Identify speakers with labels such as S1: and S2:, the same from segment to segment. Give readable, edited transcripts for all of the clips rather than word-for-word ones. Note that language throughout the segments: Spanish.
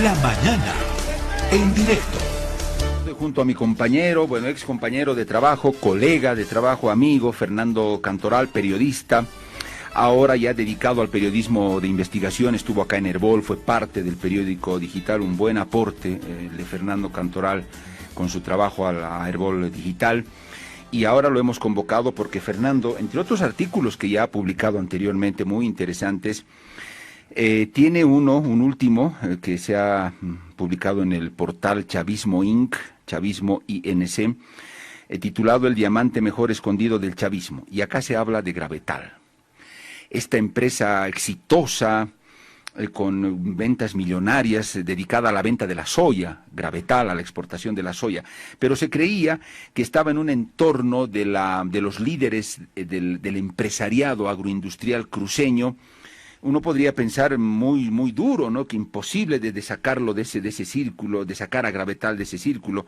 S1: La mañana, en directo.
S2: Junto a mi compañero, ex compañero de trabajo, colega de trabajo, amigo, Fernando Cantoral, periodista, ahora ya dedicado al periodismo de investigación, estuvo acá en Herbol, fue parte del periódico digital, un buen aporte de Fernando Cantoral con su trabajo a Herbol Digital. Y ahora lo hemos convocado porque Fernando, entre otros artículos que ya ha publicado anteriormente, muy interesantes, tiene un último, que se ha publicado en el portal Chavismo Inc., Chavismo INC, titulado El diamante mejor escondido del chavismo. Y acá se habla de Gravetal. Esta empresa exitosa, con ventas millonarias, dedicada a la venta de la soya, Gravetal, a la exportación de la soya, pero se creía que estaba en un entorno de los líderes del empresariado agroindustrial cruceño. Uno podría pensar muy duro, ¿no? Que imposible de sacarlo de ese círculo, de sacar a Gravetal de ese círculo.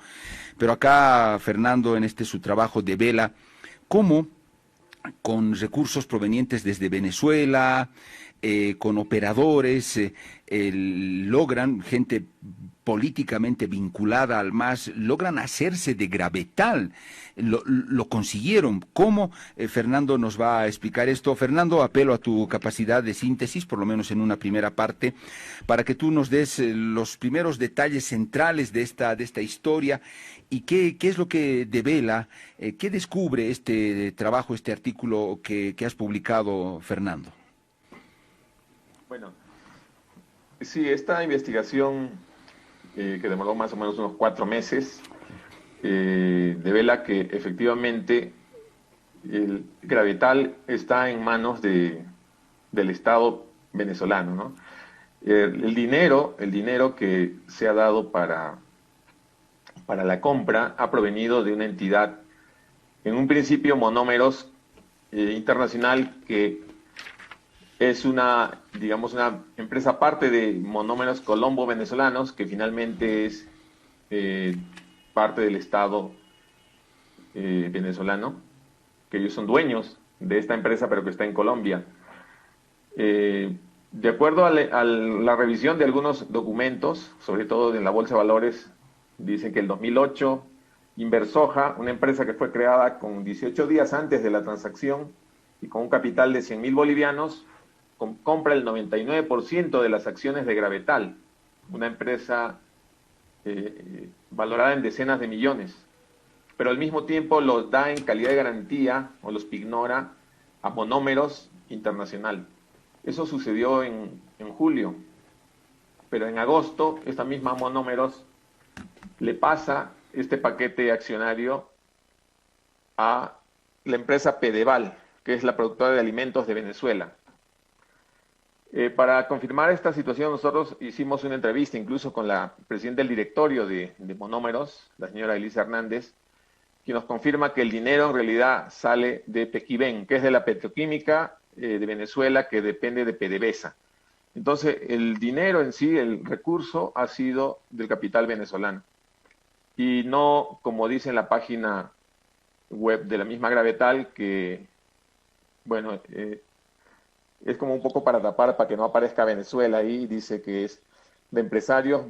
S2: Pero acá Fernando, en su trabajo, devela cómo con recursos provenientes desde Venezuela, con operadores, logran, gente políticamente vinculada al MAS, logran hacerse de Gravetal. Lo consiguieron. ¿Cómo? Fernando nos va a explicar esto. Fernando, apelo a tu capacidad de síntesis, por lo menos en una primera parte, para que tú nos des los primeros detalles centrales de esta historia y qué es lo que devela, qué descubre este trabajo, este artículo que has publicado, Fernando.
S3: Bueno, sí, esta investigación que demoró más o menos unos 4 meses, devela que efectivamente el Gravetal está en manos del Estado venezolano, ¿no? El dinero que se ha dado para la compra ha provenido de una entidad, en un principio Monómeros Internacional, que es una empresa parte de Monómeros Colombo Venezolanos, que finalmente es parte del Estado venezolano, que ellos son dueños de esta empresa, pero que está en Colombia. De acuerdo a la revisión de algunos documentos, sobre todo en la Bolsa de Valores, dicen que el 2008, Inversoja, una empresa que fue creada con 18 días antes de la transacción y con un capital de 100.000 bolivianos, compra el 99% de las acciones de Gravetal, una empresa valorada en decenas de millones, pero al mismo tiempo los da en calidad de garantía o los pignora a Monómeros Internacional. Eso sucedió en julio, pero en agosto esta misma Monómeros le pasa este paquete accionario a la empresa Pedeval, que es la productora de alimentos de Venezuela. Para confirmar esta situación, nosotros hicimos una entrevista incluso con la presidenta del directorio de Monómeros, la señora Elisa Hernández, que nos confirma que el dinero en realidad sale de Pequiven, que es de la petroquímica de Venezuela, que depende de PDVSA. Entonces, el dinero en sí, el recurso, ha sido del capital venezolano. Y no, como dice en la página web de la misma Gravetal, que, bueno, es como un poco para tapar, para que no aparezca Venezuela ahí, dice que es de empresarios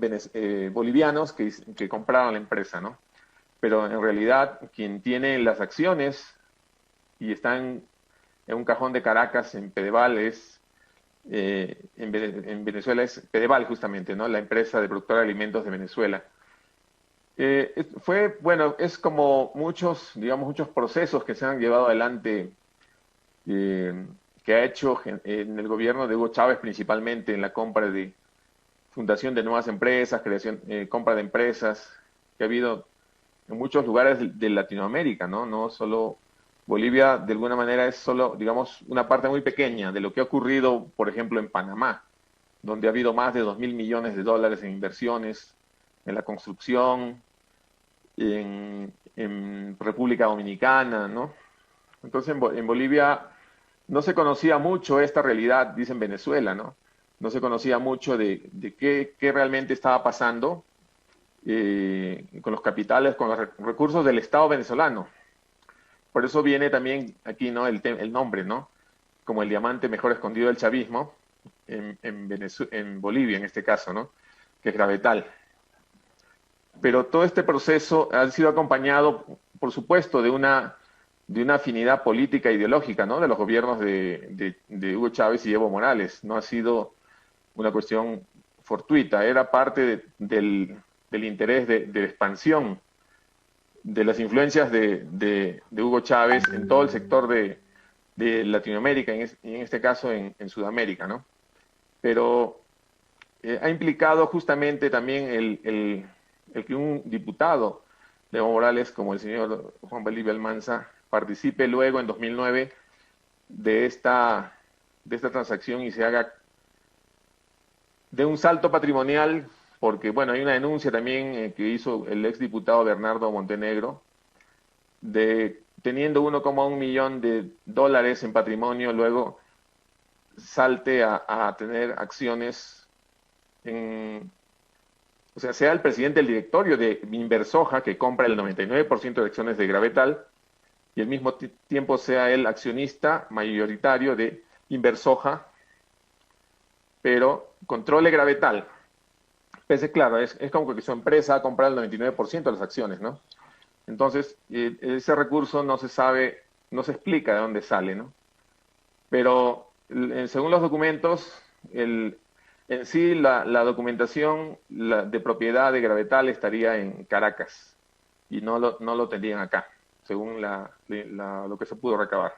S3: bolivianos que compraron la empresa, ¿no? Pero en realidad quien tiene las acciones y están en un cajón de Caracas, en Pedeval, en Venezuela es Pedeval justamente, ¿no? La empresa de productora de alimentos de Venezuela. Es como muchos procesos que se han llevado adelante, que ha hecho en el gobierno de Hugo Chávez, principalmente en la compra de fundación de nuevas empresas, compra de empresas, que ha habido en muchos lugares de Latinoamérica, ¿no? No solo Bolivia, de alguna manera, es solo, digamos, una parte muy pequeña de lo que ha ocurrido, por ejemplo, en Panamá, donde ha habido más de 2.000 millones de dólares en inversiones, en la construcción, en República Dominicana, ¿no? Entonces, en Bolivia no se conocía mucho esta realidad, dicen Venezuela, ¿no? No se conocía mucho de qué realmente estaba pasando con los capitales, con los recursos del Estado venezolano. Por eso viene también aquí, ¿no? el nombre, ¿no? Como el diamante mejor escondido del chavismo en Bolivia, en este caso, ¿no? que es Gravetal. Pero todo este proceso ha sido acompañado, por supuesto, de una afinidad política e ideológica, ¿no? De los gobiernos de Hugo Chávez y Evo Morales. No ha sido una cuestión fortuita, era parte del interés de expansión de las influencias de Hugo Chávez en todo el sector de Latinoamérica, y en este caso en Sudamérica, ¿no? Pero ha implicado justamente también el que un diputado de Evo Morales, como el señor Juan Bolivia Almanza, participe luego en 2009 de esta transacción y se haga de un salto patrimonial, porque bueno, hay una denuncia también que hizo el exdiputado Bernardo Montenegro, de teniendo 1,1 millón de dólares en patrimonio, luego salte a tener acciones o sea, sea el presidente del directorio de Inversoja, que compra el 99% de acciones de Gravetal, y al mismo tiempo sea el accionista mayoritario de Inversoja, pero controle Gravetal. Pese, claro, es como que su empresa ha comprado el 99% de las acciones, ¿no? Entonces, ese recurso no se sabe, no se explica de dónde sale, ¿no? Pero, según los documentos, en sí la documentación de propiedad de Gravetal estaría en Caracas y no lo tendrían acá, según lo que se pudo recabar.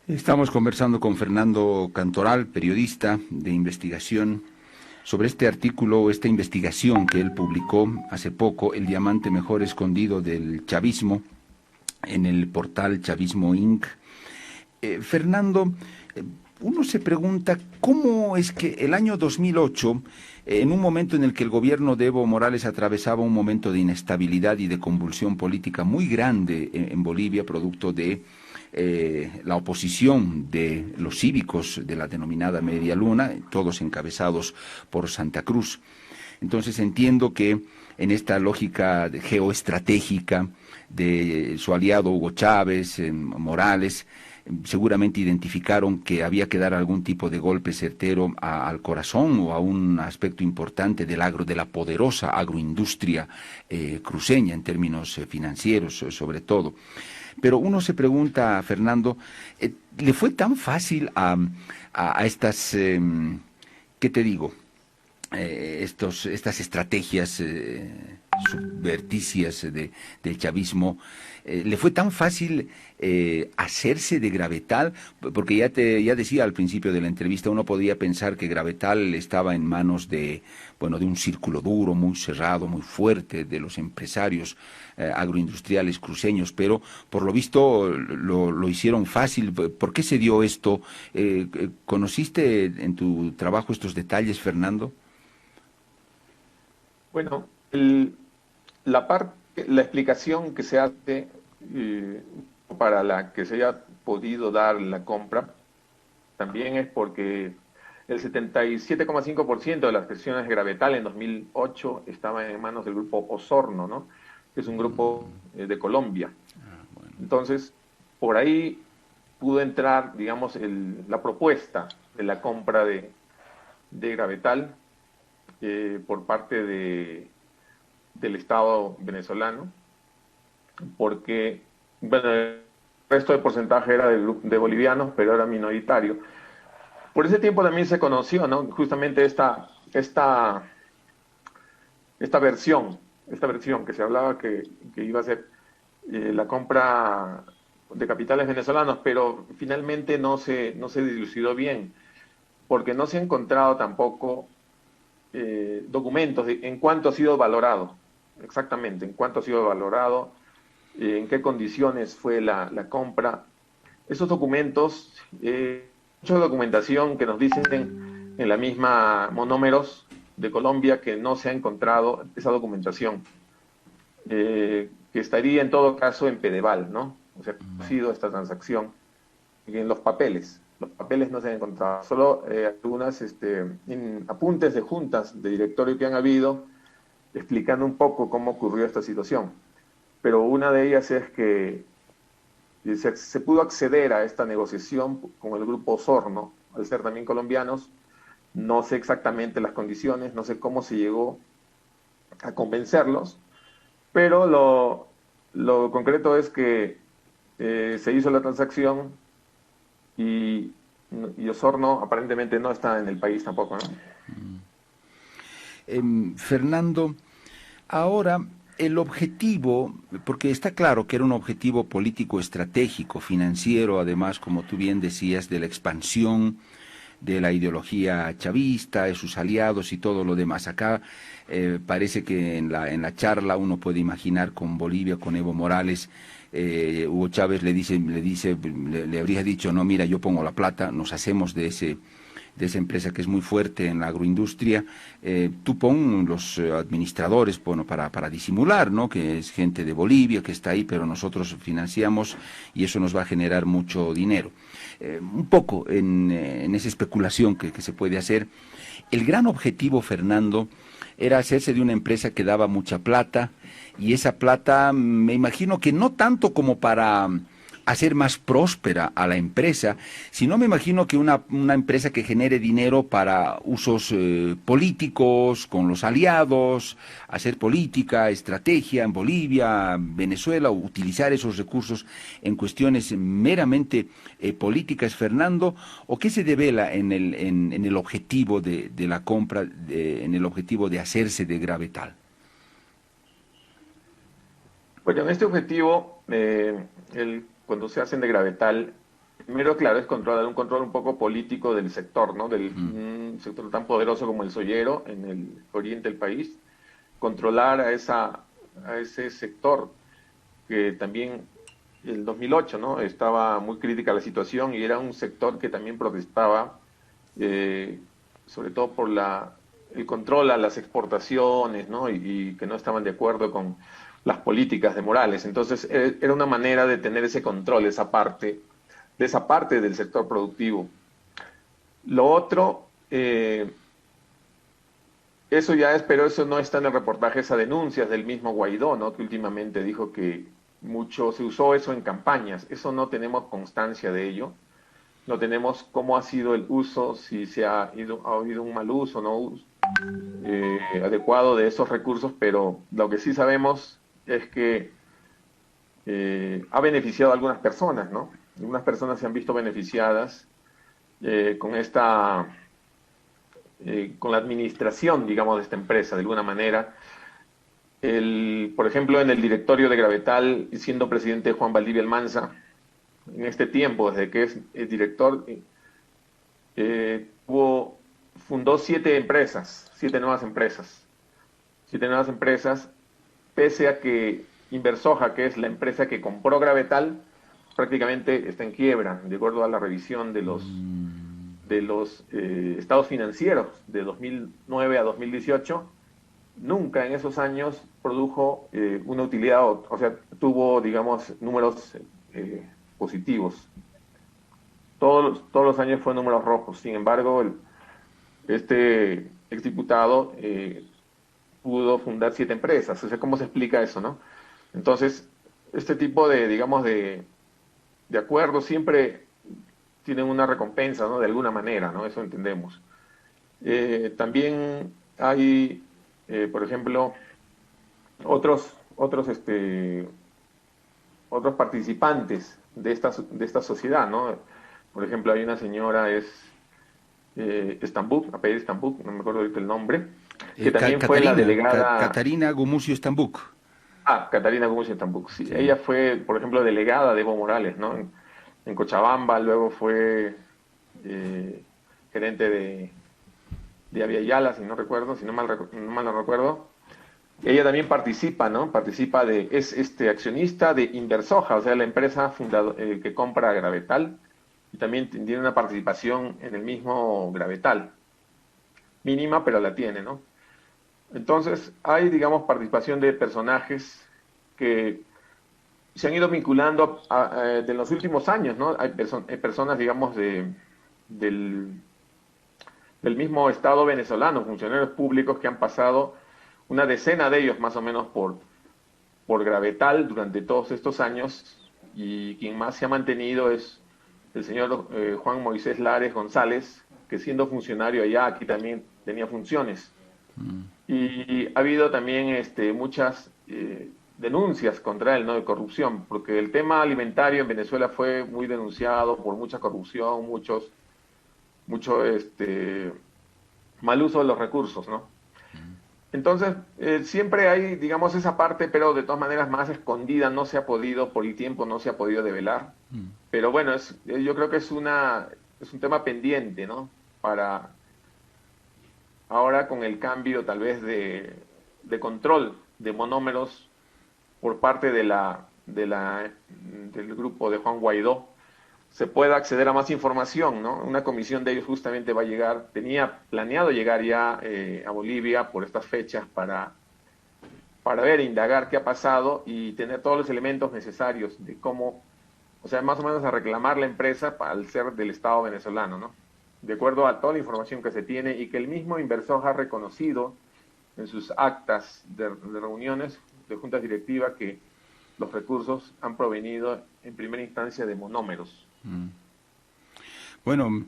S2: Estamos conversando con Fernando Cantoral, periodista de investigación, sobre este artículo, esta investigación que él publicó hace poco, El diamante mejor escondido del chavismo, en el portal Chavismo Inc. Fernando, uno se pregunta cómo es que el año 2008, en un momento en el que el gobierno de Evo Morales atravesaba un momento de inestabilidad y de convulsión política muy grande en Bolivia, producto de la oposición de los cívicos de la denominada Media Luna, todos encabezados por Santa Cruz. Entonces entiendo que en esta lógica geoestratégica de su aliado Hugo Chávez, Morales, seguramente identificaron que había que dar algún tipo de golpe certero al corazón o a un aspecto importante de la poderosa agroindustria cruceña en términos financieros sobre todo. Pero uno se pregunta, Fernando, ¿le fue tan fácil a estas, qué te digo, estas estrategias subverticias del chavismo, le fue tan fácil hacerse de Gravetal? Porque ya decía al principio de la entrevista, uno podría pensar que Gravetal estaba en manos de un círculo duro, muy cerrado, muy fuerte de los empresarios agroindustriales cruceños, pero por lo visto lo hicieron fácil. ¿Por qué se dio esto? ¿Conociste en tu trabajo estos detalles, Fernando?
S3: Bueno, la explicación que se hace para la que se haya podido dar la compra también es porque el 77,5% de las acciones de Gravetal en 2008 estaban en manos del grupo Osorno, ¿no? Que es un grupo de Colombia. Entonces, por ahí pudo entrar, digamos, la propuesta de la compra de Gravetal por parte del Estado venezolano, porque, bueno, el resto del porcentaje era de bolivianos, pero era minoritario. Por ese tiempo también se conoció, ¿no? Justamente esta versión que se hablaba que iba a ser la compra de capitales venezolanos, pero finalmente no se dilucidó bien, porque no se ha encontrado tampoco documentos en cuánto ha sido valorado, exactamente, en cuánto ha sido valorado, en qué condiciones fue la compra. Esos documentos, mucha documentación que nos dicen en la misma Monómeros de Colombia que no se ha encontrado esa documentación, que estaría en todo caso en Pedeval, ¿no? O sea, ha sido esta transacción en los papeles. Los papeles no se han encontrado, solo algunas apuntes de juntas de directorio que han habido explicando un poco cómo ocurrió esta situación. Pero una de ellas es que se pudo acceder a esta negociación con el grupo Osorno, al ser también colombianos, No sé exactamente las condiciones, no sé cómo se llegó a convencerlos, pero lo concreto es que se hizo la transacción y, y Osorno aparentemente no está en el país tampoco, ¿no?
S2: Fernando, ahora el objetivo, porque está claro que era un objetivo político, estratégico, financiero, además, como tú bien decías, de la expansión de la ideología chavista, de sus aliados y todo lo demás. Acá parece que en la charla uno puede imaginar con Bolivia, con Evo Morales, Hugo Chávez le habría dicho, no, mira, yo pongo la plata, nos hacemos de esa empresa que es muy fuerte en la agroindustria, tú pon los administradores, bueno, para disimular, ¿no? Que es gente de Bolivia que está ahí, pero nosotros financiamos y eso nos va a generar mucho dinero. Un poco en esa especulación que se puede hacer. El gran objetivo, Fernando, era hacerse de una empresa que daba mucha plata, y esa plata me imagino que no tanto como para hacer más próspera a la empresa, sino me imagino que una empresa que genere dinero para usos políticos, con los aliados, hacer política, estrategia en Bolivia, Venezuela, utilizar esos recursos en cuestiones meramente políticas, Fernando, o qué se devela en el objetivo de la compra, en el objetivo de hacerse de Gravetal.
S3: Bueno, en este objetivo, cuando se hacen de Gravetal, primero, claro, es controlar un control un poco político del sector, ¿no? Del sector tan poderoso como el soyero en el oriente del país, controlar a ese sector que también el 2008, ¿no? Estaba muy crítica la situación y era un sector que también protestaba, sobre todo por el control a las exportaciones, ¿no? Y que no estaban de acuerdo con las políticas de Morales. Entonces, era una manera de tener ese control, de esa parte del sector productivo. Lo otro, eso ya es, pero eso no está en el reportaje, esas denuncias del mismo Guaidó, ¿no? Que últimamente dijo que mucho se usó eso en campañas. Eso no tenemos constancia de ello. No tenemos cómo ha sido el uso, si ha habido un mal uso, no adecuado de esos recursos, pero lo que sí sabemos es que ha beneficiado a algunas personas, ¿no? Algunas personas se han visto beneficiadas con con la administración, digamos, de esta empresa, de alguna manera. Por ejemplo, en el directorio de Gravetal, siendo presidente Juan Valdivia Almanza, en este tiempo, desde que es el director, fundó 7 nuevas empresas, pese a que Inversoja, que es la empresa que compró Gravetal, prácticamente está en quiebra, de acuerdo a la revisión de los estados financieros de 2009 a 2018. Nunca en esos años produjo una utilidad, o sea, tuvo, digamos, números positivos. Todos los años fue números rojos. Sin embargo, este exdiputado pudo fundar 7 empresas. O sea, ¿cómo se explica eso, no? Entonces, este tipo digamos, de acuerdos siempre tienen una recompensa, ¿no? De alguna manera, ¿no? Eso entendemos. También hay, por ejemplo, otros participantes de esta sociedad, ¿no? Por ejemplo, hay una señora, Stambuk, apellido Stambuk, no me acuerdo ahorita el nombre, que también fue la delegada...
S2: Catarina Gumucio Stambuk.
S3: Catarina Gumucio Stambuk, sí.
S2: Sí.
S3: Ella fue, por ejemplo, delegada de Evo Morales, ¿no? En Cochabamba, luego fue gerente de Aviala, si no mal lo recuerdo. Ella también participa, ¿no? Es accionista de Inversoja, o sea, la empresa que compra Gravetal, y también tiene una participación en el mismo Gravetal. Mínima, pero la tiene, ¿no? Entonces, hay, digamos, participación de personajes que se han ido vinculando de los últimos años, ¿no? Hay personas, digamos, del mismo Estado venezolano, funcionarios públicos que han pasado, una decena de ellos más o menos por Gravetal durante todos estos años, y quien más se ha mantenido es el señor Juan Moisés Lares González, que siendo funcionario allá, aquí también tenía funciones. Y ha habido también muchas denuncias contra él, ¿no? De corrupción, porque el tema alimentario en Venezuela fue muy denunciado por mucha corrupción, mucho mal uso de los recursos, ¿no? Entonces, siempre hay, digamos, esa parte, pero de todas maneras más escondida, no se ha podido, por el tiempo no se ha podido develar. Pero bueno, yo creo que es un tema pendiente, ¿no? Para ahora con el cambio tal vez de control de monómeros por parte del grupo de Juan Guaidó, se pueda acceder a más información, ¿no? Una comisión de ellos justamente va a llegar, tenía planeado llegar ya a Bolivia por estas fechas para ver, indagar qué ha pasado y tener todos los elementos necesarios de cómo, o sea, más o menos a reclamar la empresa al ser del Estado venezolano, ¿no? De acuerdo a toda la información que se tiene y que el mismo inversor ha reconocido en sus actas de reuniones de juntas directivas que los recursos han provenido en primera instancia de monómeros.
S2: Bueno,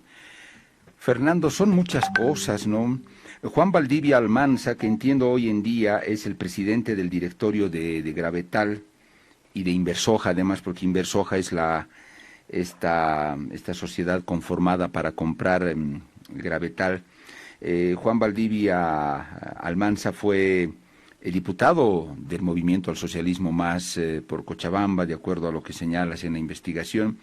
S2: Fernando, son muchas cosas, ¿no? Juan Valdivia Almanza, que entiendo hoy en día es el presidente del directorio de Gravetal y de Inversoja, además, porque Inversoja es esta sociedad conformada para comprar Gravetal. Juan Valdivia Almanza fue el diputado del Movimiento al Socialismo Más por Cochabamba, de acuerdo a lo que señalas en la investigación.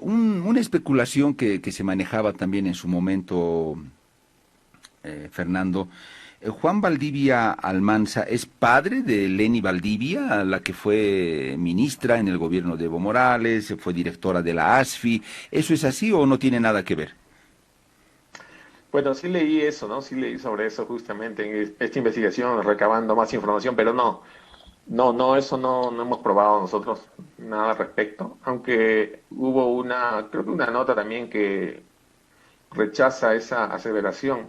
S2: Una especulación que se manejaba también en su momento, Fernando, Juan Valdivia Almanza es padre de Leni Valdivia, la que fue ministra en el gobierno de Evo Morales, fue directora de la ASFI. ¿Eso es así o no tiene nada que ver?
S3: Bueno, sí leí eso, ¿no? Sí leí sobre eso justamente en esta investigación, recabando más información, pero eso no hemos probado nosotros nada al respecto, aunque hubo creo que una nota también que rechaza esa aseveración,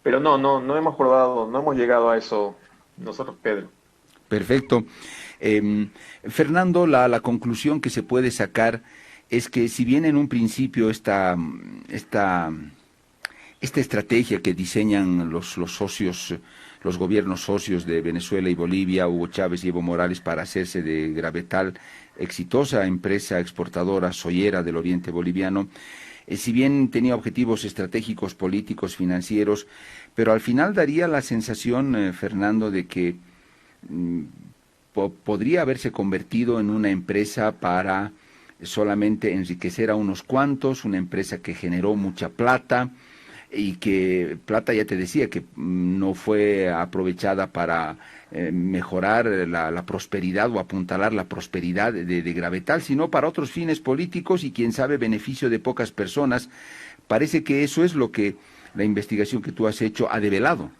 S3: pero no hemos probado, no hemos llegado a eso nosotros, Pedro.
S2: Perfecto. Fernando, la conclusión que se puede sacar es que si bien en un principio esta estrategia que diseñan los socios, los gobiernos socios de Venezuela y Bolivia, Hugo Chávez y Evo Morales, para hacerse de Gravetal, exitosa empresa exportadora soyera del oriente boliviano, si bien tenía objetivos estratégicos, políticos, financieros, pero al final daría la sensación, Fernando, de que podría haberse convertido en una empresa para solamente enriquecer a unos cuantos, una empresa que generó mucha plata, y que plata, ya te decía, que no fue aprovechada para mejorar la prosperidad o apuntalar la prosperidad de Gravetal, sino para otros fines políticos y, quién sabe, beneficio de pocas personas. Parece que eso es lo que la investigación que tú has hecho ha develado.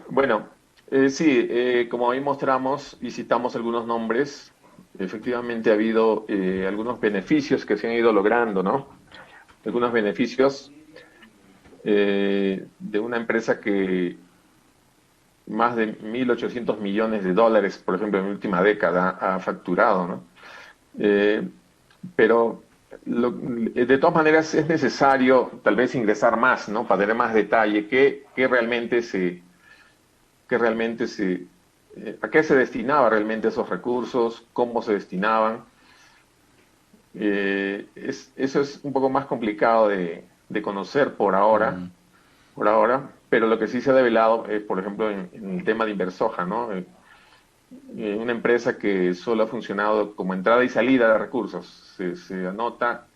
S3: Bueno, sí, como ahí mostramos y citamos algunos nombres, efectivamente ha habido algunos beneficios que se han ido logrando, ¿no? Algunos beneficios de una empresa que más de 1.800 millones de dólares, por ejemplo, en la última década ha facturado, ¿no? Pero de todas maneras es necesario tal vez ingresar más, ¿no? Para tener más detalle, a qué se destinaba realmente esos recursos, cómo se destinaban. Eso es un poco más complicado de conocer por ahora, pero lo que sí se ha develado es, por ejemplo, en el tema de Inversoja, ¿no? Una empresa que solo ha funcionado como entrada y salida de recursos. Se anota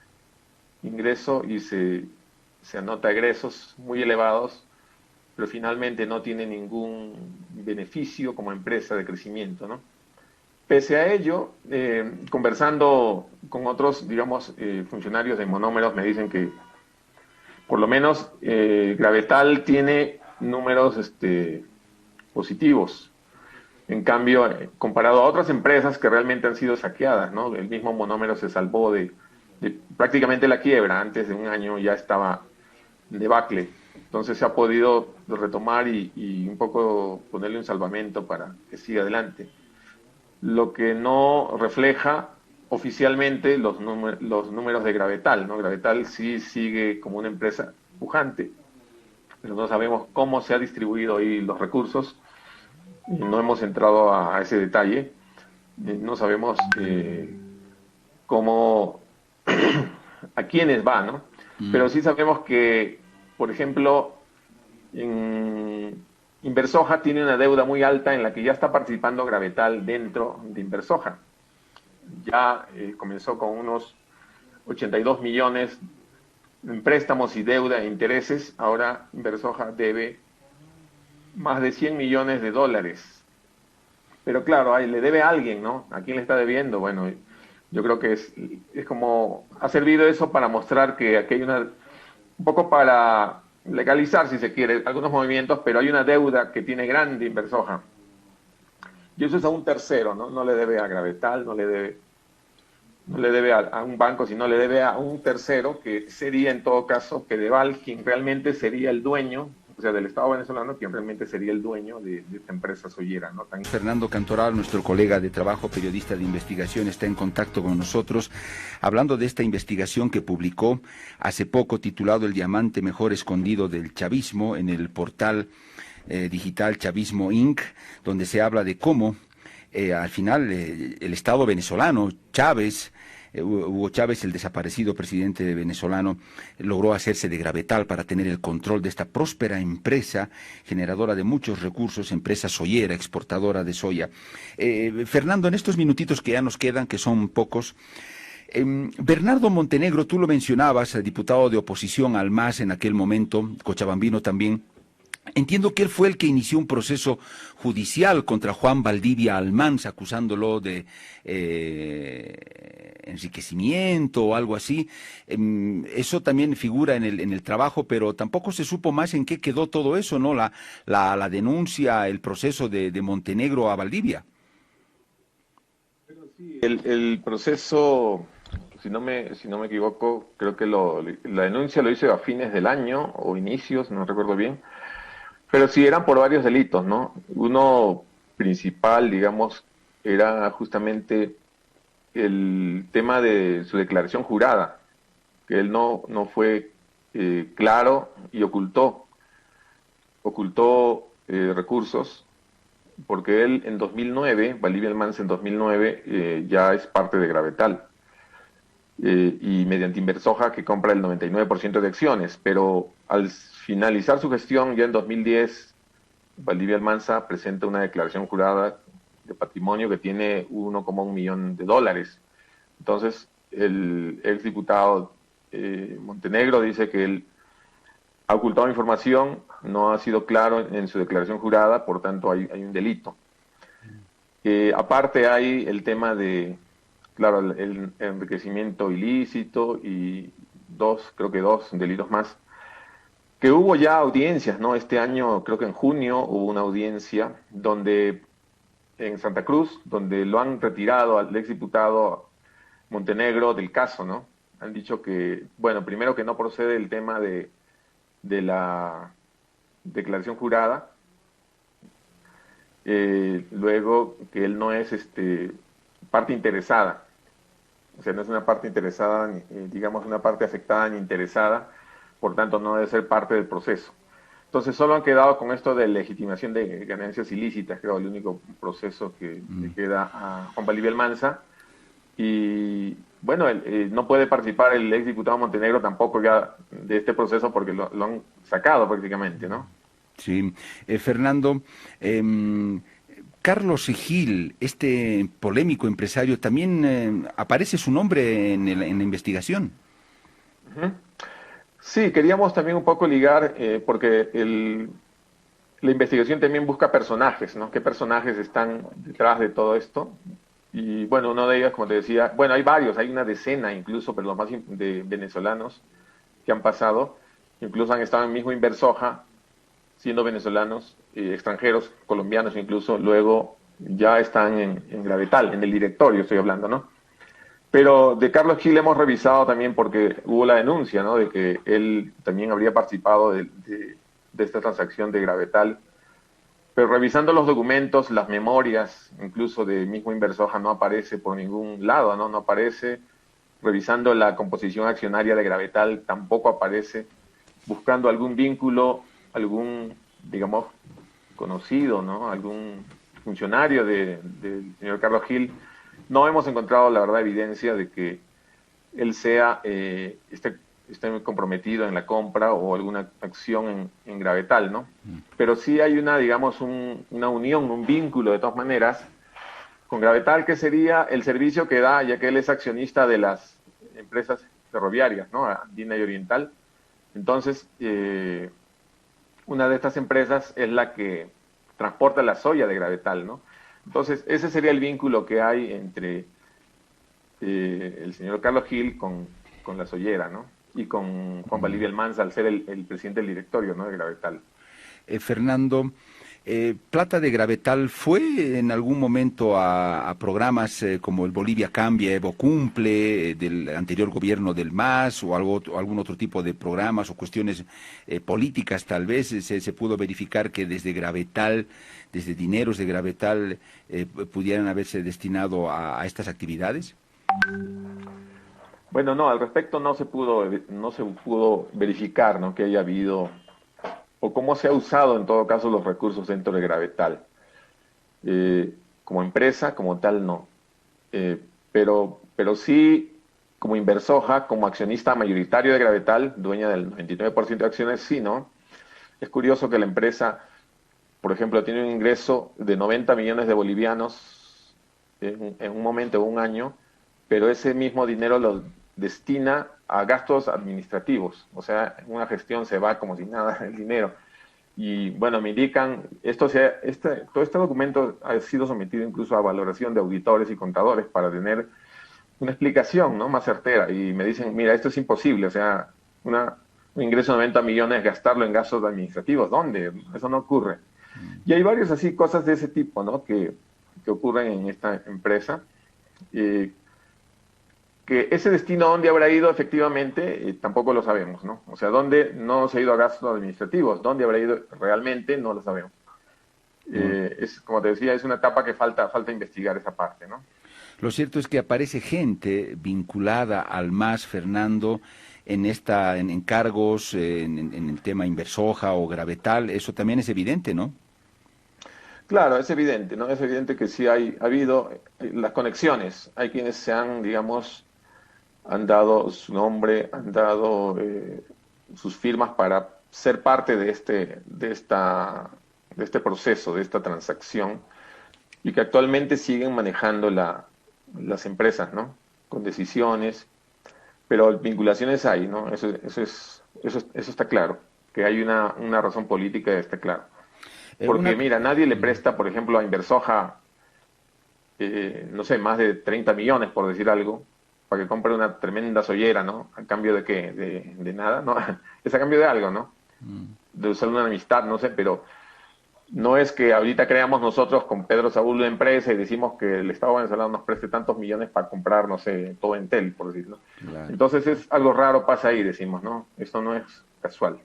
S3: ingreso y se anota egresos muy elevados, pero finalmente no tiene ningún beneficio como empresa de crecimiento, ¿no? Pese a ello, conversando con otros, digamos, funcionarios de monómeros, me dicen que por lo menos Gravetal tiene números positivos. En cambio, comparado a otras empresas que realmente han sido saqueadas, ¿no? El mismo monómero se salvó de prácticamente la quiebra. Antes de un año ya estaba en debacle. Entonces se ha podido retomar y un poco ponerle un salvamento para que siga adelante. Lo que no refleja oficialmente los números de Gravetal, ¿no? Gravetal sí sigue como una empresa pujante, pero no sabemos cómo se ha distribuido ahí los recursos, y no hemos entrado a ese detalle, no sabemos cómo, a quiénes va, ¿no? Pero sí sabemos que, por ejemplo, Inversoja tiene una deuda muy alta en la que ya está participando Gravetal dentro de Inversoja. Ya comenzó con unos 82 millones en préstamos y deuda e intereses. Ahora Inversoja debe más de 100 millones de dólares. Pero claro, ahí le debe a alguien, ¿no? ¿A quién le está debiendo? Bueno, yo creo que es como, ha servido eso para mostrar que aquí hay un poco para legalizar, si se quiere, algunos movimientos, pero hay una deuda que tiene grande Inversoja. Y eso es a un tercero, ¿no? No le debe a Gravetal, no le debe a un banco, sino le debe a un tercero, que sería en todo caso Fedeval, quien realmente sería el dueño, o sea, del Estado venezolano, quien realmente sería el dueño de esta empresa soyera, ¿no?
S2: Fernando Cantoral, nuestro colega de trabajo, periodista de investigación, está en contacto con nosotros, hablando de esta investigación que publicó hace poco, titulado El diamante mejor escondido del chavismo, en el portal digital Chavismo Inc., donde se habla de cómo al final el Estado venezolano, Chávez, Hugo Chávez, el desaparecido presidente venezolano, logró hacerse de Gravetal para tener el control de esta próspera empresa generadora de muchos recursos, empresa soyera, exportadora de soya. Fernando, en estos minutitos que ya nos quedan, que son pocos, Bernardo Montenegro, tú lo mencionabas, diputado de oposición al MAS en aquel momento, cochabambino también. Entiendo que él fue el que inició un proceso judicial contra Juan Valdivia Almanza, acusándolo de enriquecimiento o algo así. Eso también figura en el trabajo, pero tampoco se supo más en qué quedó todo eso, ¿no? La denuncia, el proceso de Montenegro a Valdivia.
S3: El proceso, si no me equivoco, creo que la denuncia lo hizo a fines del año o inicios, no recuerdo bien. Pero sí eran por varios delitos, ¿no? Uno principal, digamos, era justamente el tema de su declaración jurada, que él no fue claro y ocultó recursos, porque él en 2009, Valdivia Almanza en 2009, ya es parte de Gravetal, y mediante Inversoja, que compra el 99% de acciones, pero al finalizar su gestión ya en 2010, Valdivia Almanza presenta una declaración jurada de patrimonio que tiene 1,1 millón de dólares. Entonces, el exdiputado Montenegro dice que él ha ocultado información, no ha sido claro en su declaración jurada, por tanto hay un delito. Aparte hay el tema de, claro, el enriquecimiento ilícito y creo que dos delitos más, que hubo ya audiencias, ¿no? Este año, creo que en junio, hubo una audiencia en Santa Cruz, donde lo han retirado al exdiputado Montenegro del caso, ¿no? Han dicho que, bueno, primero que no procede el tema de la declaración jurada, luego que él no es parte interesada, o sea, no es una parte interesada, digamos, una parte afectada ni interesada, por tanto no debe ser parte del proceso. Entonces solo han quedado con esto de legitimación de ganancias ilícitas, creo, el único proceso que le queda a Juan Valdivia Almanza. Y bueno, no puede participar el exdiputado Montenegro tampoco ya de este proceso porque lo han sacado prácticamente, ¿no?
S2: Sí. Fernando, Carlos Gil, este polémico empresario, también aparece su nombre en la investigación.
S3: Uh-huh. Sí, queríamos también un poco ligar, porque la investigación también busca personajes, ¿no? ¿Qué personajes están detrás de todo esto? Y bueno, uno de ellos, como te decía, bueno, hay varios, hay una decena incluso, pero los más de venezolanos que han pasado, incluso han estado en el mismo Inversoja, siendo venezolanos, extranjeros, colombianos incluso, luego ya están en Gravetal, en el directorio estoy hablando, ¿no? Pero de Carlos Gil hemos revisado también porque hubo la denuncia, ¿no? De que él también habría participado de esta transacción de Gravetal pero revisando los documentos, las memorias, incluso de mismo Inversoja, no aparece por ningún lado, ¿no? No aparece. Revisando la composición accionaria de Gravetal, tampoco aparece. Buscando algún vínculo, algún, digamos, conocido, ¿no? Algún funcionario del señor Carlos Gil, no hemos encontrado, la verdad, evidencia de que él esté muy comprometido en la compra o alguna acción en Gravetal, ¿no? Pero sí hay una, digamos, una unión, un vínculo, de todas maneras, con Gravetal, que sería el servicio que da, ya que él es accionista de las empresas ferroviarias, ¿no? Andina y Oriental. Entonces, una de estas empresas es la que transporta la soya de Gravetal, ¿no? Entonces, ese sería el vínculo que hay entre el señor Carlos Gil con la soyera, ¿no? Y con Juan Valdivia Almanza, al ser el presidente del directorio, ¿no?, de Gravetal.
S2: Fernando, Plata de Gravetal fue en algún momento a programas como el Bolivia Cambia, Evo Cumple, del anterior gobierno del MAS, o algún otro tipo de programas o cuestiones políticas tal vez. Se pudo verificar que desde Gravetal, desde dineros de Gravetal, pudieran haberse destinado a estas actividades.
S3: Bueno, no, al respecto no se pudo verificar, ¿no?, que haya habido, o cómo se ha usado en todo caso los recursos dentro de Gravetal. Como empresa, como tal, no. Pero sí, como Inversoja, como accionista mayoritario de Gravetal, dueña del 99% de acciones, sí, ¿no? Es curioso que la empresa, por ejemplo, tiene un ingreso de 90 millones de bolivianos en un momento, un año, pero ese mismo dinero lo destina a gastos administrativos. O sea, en una gestión se va como si nada el dinero. Y bueno, me indican, todo este documento ha sido sometido incluso a valoración de auditores y contadores para tener una explicación, ¿no?, más certera. Y me dicen, mira, esto es imposible. O sea, un ingreso de 90 millones, gastarlo en gastos administrativos, ¿dónde? Eso no ocurre. Y hay varias así cosas de ese tipo, ¿no?, que ocurren en esta empresa. Que ese destino, ¿dónde habrá ido efectivamente? Tampoco lo sabemos, ¿no? O sea, ¿dónde no se ha ido a gastos administrativos? ¿Dónde habrá ido realmente? No lo sabemos. Como te decía, es una etapa que falta investigar esa parte, ¿no?
S2: Lo cierto es que aparece gente vinculada al MAS, Fernando, en cargos, en el tema Inversoja o Gravetal. Eso también es evidente, ¿no?
S3: Claro, es evidente, ¿no? Es evidente que sí ha habido las conexiones. Hay quienes se han, digamos, han dado su nombre, han dado sus firmas para ser parte de este proceso, de esta transacción, y que actualmente siguen manejando las empresas, ¿no?, con decisiones, pero vinculaciones hay, ¿no? Eso está claro, que hay una razón política, está claro. Porque mira, nadie le presta, por ejemplo, a Inversoja, no sé, más de 30 millones, por decir algo, para que compre una tremenda soyera, ¿no? ¿A cambio de qué? De nada, ¿no? Es a cambio de algo, ¿no? De usar una amistad, no sé, pero no es que ahorita creamos nosotros con Pedro Saúl una empresa y decimos que el Estado venezolano nos preste tantos millones para comprar, no sé, todo Entel, por decirlo. Claro. Entonces es algo raro pasa ahí, decimos, ¿no? Esto no es casual.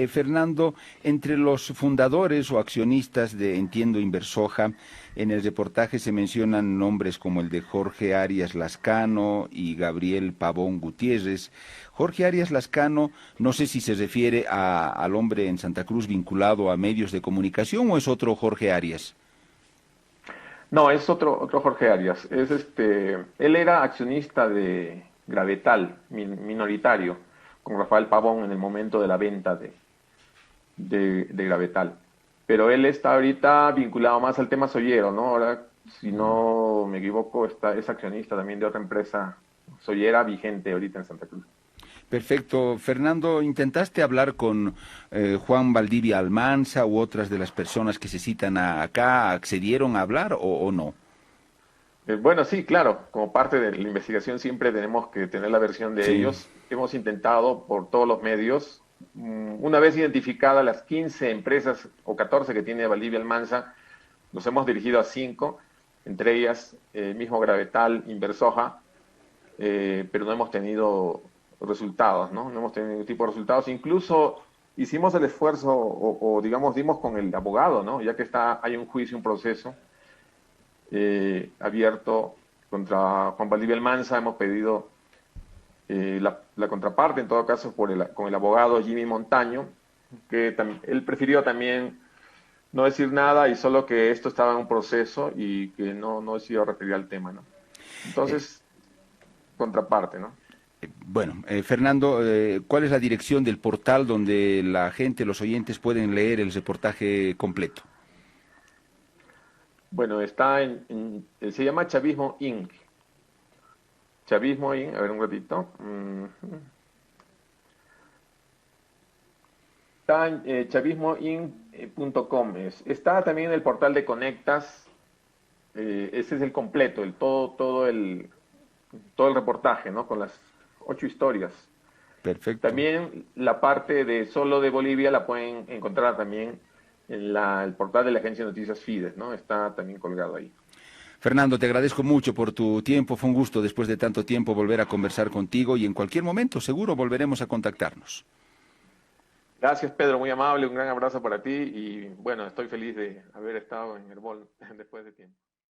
S2: Fernando, entre los fundadores o accionistas de Entiendo Inversoja, en el reportaje se mencionan nombres como el de Jorge Arias Lascano y Gabriel Pavón Gutiérrez. Jorge Arias Lascano, no sé si se refiere al hombre en Santa Cruz vinculado a medios de comunicación, o es otro Jorge Arias.
S3: No, es otro Jorge Arias. Él era accionista de Gravetal, minoritario, con Rafael Pavón en el momento de la venta de Gravetal. Pero él está ahorita vinculado más al tema soyero, ¿no? Ahora, si no me equivoco, es accionista también de otra empresa soyera vigente ahorita en Santa Cruz.
S2: Perfecto. Fernando, ¿intentaste hablar con Juan Valdivia Almanza u otras de las personas que se citan acá? ¿Accedieron a hablar o no?
S3: Bueno, sí, claro. Como parte de la investigación siempre tenemos que tener la versión de ellos. Hemos intentado por todos los medios, una vez identificadas las 15 empresas o 14 que tiene Valdivia Almanza, nos hemos dirigido a 5, entre ellas mismo Gravetal, Inversoja, pero no hemos tenido resultados, ¿no? No hemos tenido ningún tipo de resultados. Incluso hicimos el esfuerzo, digamos, dimos con el abogado, ¿no? Ya que hay un juicio, un proceso abierto contra Juan Valdivia Almanza, hemos pedido la contraparte, en todo caso, con el abogado Jimmy Montaño, que él prefirió también no decir nada y solo que esto estaba en un proceso y que no decidió referir al tema, ¿no? Entonces, contraparte, ¿no?
S2: Bueno, Fernando, ¿cuál es la dirección del portal donde la gente, los oyentes pueden leer el reportaje completo?
S3: Bueno, se llama Chavismo Inc. Chavismo Inc. A ver, un ratito. Está en chavismoinc.com. Está también en el portal de Conectas. Ese es el completo, todo el reportaje, ¿no? Con las 8 historias.
S2: Perfecto.
S3: También la parte de solo de Bolivia la pueden encontrar también en el portal de la agencia de noticias Fides, ¿no? Está también colgado ahí.
S2: Fernando, te agradezco mucho por tu tiempo. Fue un gusto después de tanto tiempo volver a conversar contigo y en cualquier momento seguro volveremos a contactarnos.
S3: Gracias, Pedro, muy amable, un gran abrazo para ti y bueno, estoy feliz de haber estado en Herbol después de tiempo.